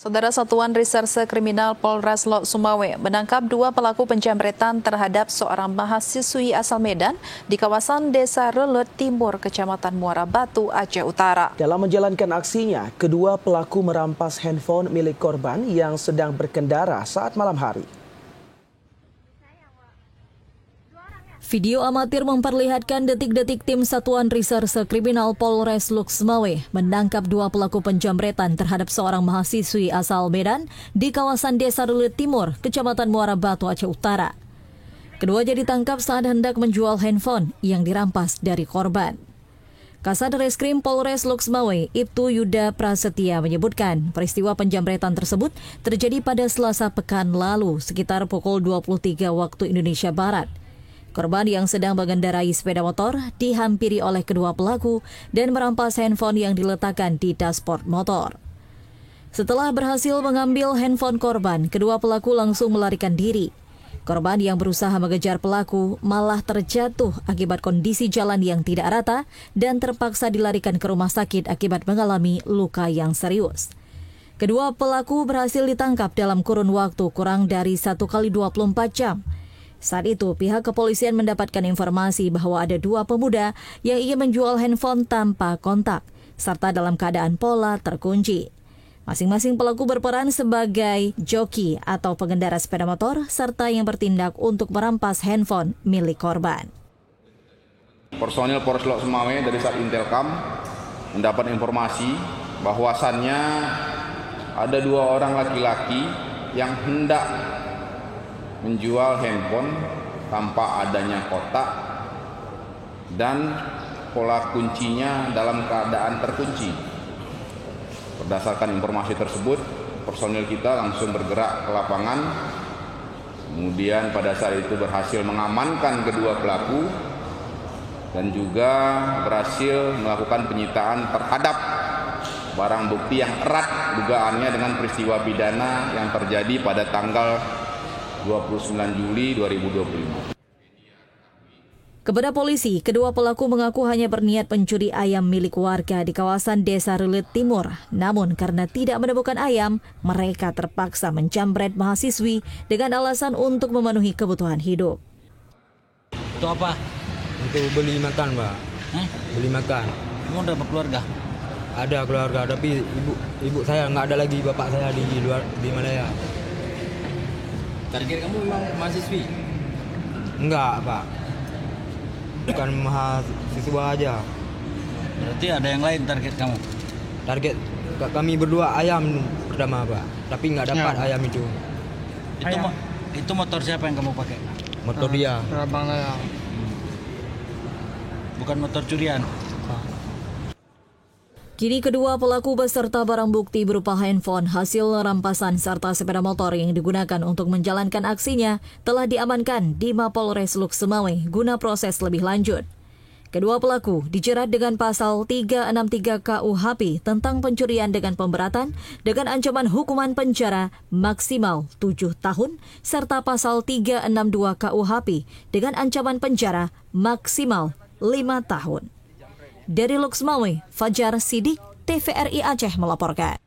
Saudara Satuan Reserse Kriminal Polres Lok Sumawe menangkap 2 pelaku penjamretan terhadap seorang mahasiswi asal Medan di kawasan Desa Relet Timur, Kecamatan Muara Batu, Aceh Utara. Dalam menjalankan aksinya, kedua pelaku merampas handphone milik korban yang sedang berkendara saat malam hari. Video amatir memperlihatkan detik-detik tim Satuan Reserse Kriminal Polres Lok Sumawe menangkap 2 pelaku penjamretan terhadap seorang mahasiswi asal Medan di kawasan Desa Relet Timur, Kecamatan Muara Batu, Aceh Utara. Keduanya ditangkap saat hendak menjual handphone yang dirampas dari korban. Kasat Reskrim Polres Lok Sumawe, Ibtu Yuda Prasetya menyebutkan peristiwa penjamretan tersebut terjadi pada Selasa pekan lalu sekitar pukul 23 waktu Indonesia Barat. Korban yang sedang mengendarai sepeda motor dihampiri oleh kedua pelaku dan merampas handphone yang diletakkan di dashboard motor. Setelah berhasil mengambil handphone korban, kedua pelaku langsung melarikan diri. Korban yang berusaha mengejar pelaku malah terjatuh akibat kondisi jalan yang tidak rata dan terpaksa dilarikan ke rumah sakit akibat mengalami luka yang serius. Kedua pelaku berhasil ditangkap dalam kurun waktu kurang dari 1 kali 24 jam. Saat itu, pihak kepolisian mendapatkan informasi bahwa ada 2 pemuda yang ingin menjual handphone tanpa kontak, serta dalam keadaan pola terkunci. Masing-masing pelaku berperan sebagai joki atau pengendara sepeda motor, serta yang bertindak untuk merampas handphone milik korban. Personil Polres Lok Sumawe dari Satintelkam mendapat informasi bahwasannya ada 2 orang laki-laki yang hendak menjual handphone tanpa adanya kotak dan pola kuncinya dalam keadaan terkunci. Berdasarkan informasi tersebut, personil kita langsung bergerak ke lapangan. Kemudian pada saat itu berhasil mengamankan kedua pelaku dan juga berhasil melakukan penyitaan terhadap barang bukti yang erat dugaannya dengan peristiwa pidana yang terjadi pada tanggal 29 Juli 2025. Kepada polisi, kedua pelaku mengaku hanya berniat mencuri ayam milik warga di kawasan Desa Relet Timur. Namun karena tidak menemukan ayam, mereka terpaksa menjamret mahasiswi dengan alasan untuk memenuhi kebutuhan hidup. Itu apa? Untuk beli makan, Pak. Beli makan. Kamu udah berkeluarga? Ada keluarga, tapi ibu saya nggak ada lagi, bapak saya di luar di Malaya. Target kamu memang mahasiswi? Enggak, Pak. Bukan mahasiswa aja. Berarti ada yang lain target kamu? Target kami berdua ayam pertama, Pak. Tapi nggak dapat ayam itu. Itu motor siapa yang kamu pakai? Motor dia. Bukan motor curian? Kini kedua pelaku beserta barang bukti berupa handphone, hasil rampasan serta sepeda motor yang digunakan untuk menjalankan aksinya telah diamankan di Mapolres Lok Sumawe guna proses lebih lanjut. Kedua pelaku dijerat dengan pasal 363 KUHP tentang pencurian dengan pemberatan dengan ancaman hukuman penjara maksimal 7 tahun serta pasal 362 KUHP dengan ancaman penjara maksimal 5 tahun. Dari Lok Sumawe, Fajar Sidik, TVRI Aceh melaporkan.